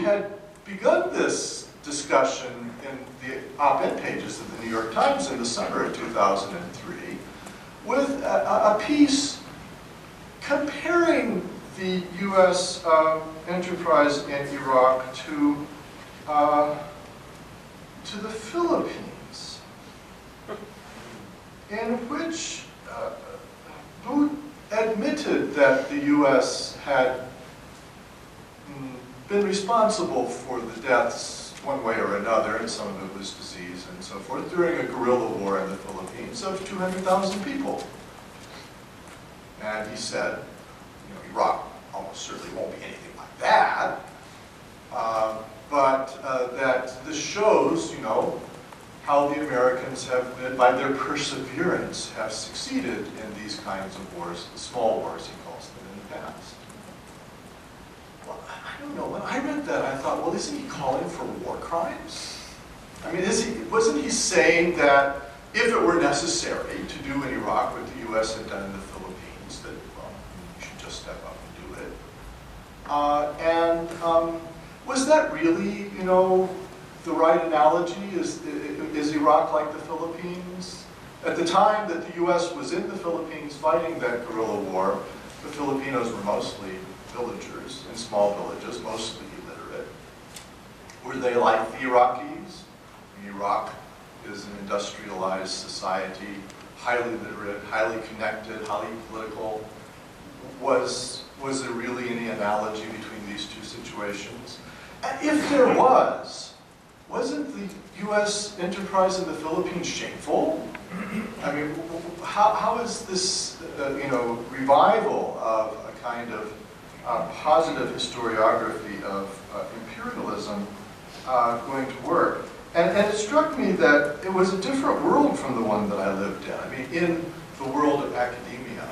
had begun this discussion in the op-ed pages of the New York Times in the summer of 2003 with a piece comparing the U.S. enterprise in Iraq to the Philippines, in which Booth admitted that the U.S. had been responsible for the deaths one way or another, and some of it was disease and so forth, during a guerrilla war in the Philippines of 200,000 people. And he said, you know, Iraq almost certainly won't be anything like that, but that this shows, you know, how the Americans have been, by their perseverance, have succeeded in these kinds of wars, the small wars, he calls them, in the past. Well, I don't know, when I read that, I thought, well, isn't he calling for war crimes? I mean, wasn't he saying that if it were necessary to do in Iraq what the U.S. had done in the Philippines, that, well, you should just step up and do it? Was that really, you know, the right analogy? Is Iraq like the Philippines? At the time that the U.S. was in the Philippines fighting that guerrilla war, the Filipinos were mostly villagers in small villages, mostly illiterate. Were they like the Iraqis? Iraq is an industrialized society, highly literate, highly connected, highly political. Was there really any analogy between these two situations? And if there was, wasn't the U.S. enterprise in the Philippines shameful? I mean, how is this, you know, revival of a kind of positive historiography of imperialism going to work? And it struck me that it was a different world from the one that I lived in. I mean, in the world of academia,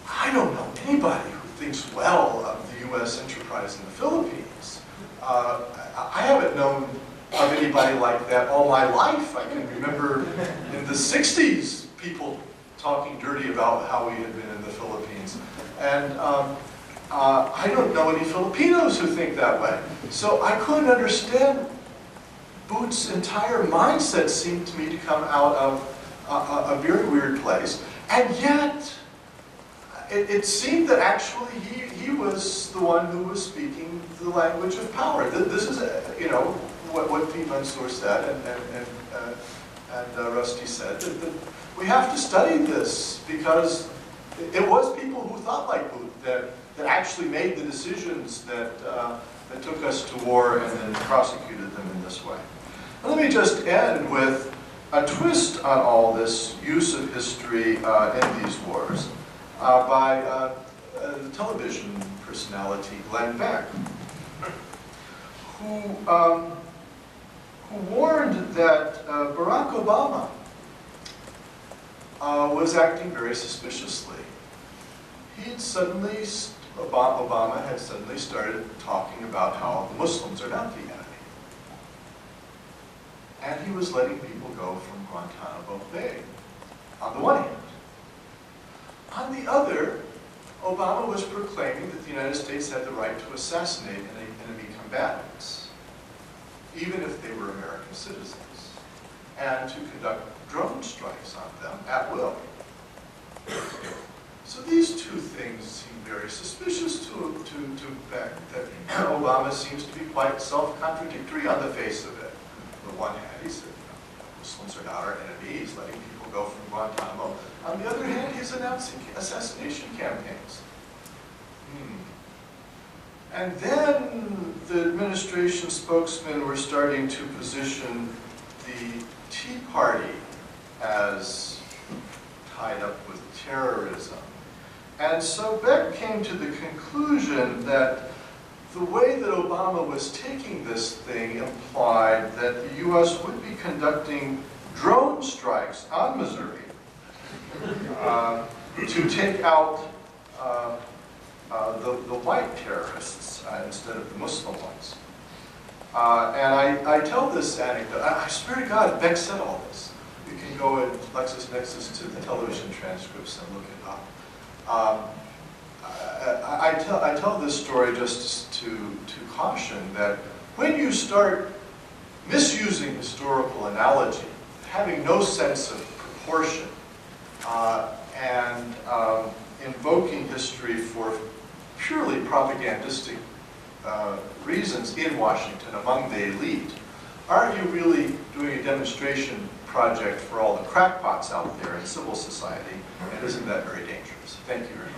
I don't know anybody who thinks well of the U.S. enterprise in the Philippines. I haven't known of anybody like that all my life. I can remember in the 60s people talking dirty about how we had been in the Philippines. And I don't know any Filipinos who think that way. So I couldn't understand. Booth's entire mindset seemed to me to come out of a very weird place. And yet, it seemed that actually he was the one who was speaking the language of power. This is, you know, what Pete Mansour said and Rusty said, that we have to study this because it was people who thought like Booth that actually made the decisions that took us to war and then prosecuted them in this way. Let me just end with a twist on all this use of history in these wars by the television personality Glenn Beck, who warned that Barack Obama was acting very suspiciously. Obama had suddenly started talking about how the Muslims are not the enemy. And he was letting people go from Guantanamo Bay, on the one hand. On the other, Obama was proclaiming that the United States had the right to assassinate enemy combatants, even if they were American citizens, and to conduct drone strikes on them at will. So these two things seem very suspicious to Beck, that Obama seems to be quite self-contradictory on the face of it. On the one hand, he said, Muslims are not our enemy, he's letting people go from Guantanamo. On the other hand, he's announcing assassination campaigns. And then the administration spokesmen were starting to position the Tea Party as tied up with terrorism. And so Beck came to the conclusion that the way that Obama was taking this thing implied that the U.S. would be conducting drone strikes on Missouri to take out the white terrorists instead of the Muslim ones. And I tell this anecdote. I swear to God, Beck said all this. You can go at LexisNexis to the television transcripts and look it up. I tell this story just to caution that when you start misusing historical analogy, having no sense of proportion, and invoking history for purely propagandistic reasons in Washington among the elite, aren't you really doing a demonstration project for all the crackpots out there in civil society? And isn't that very dangerous? Thank you very much.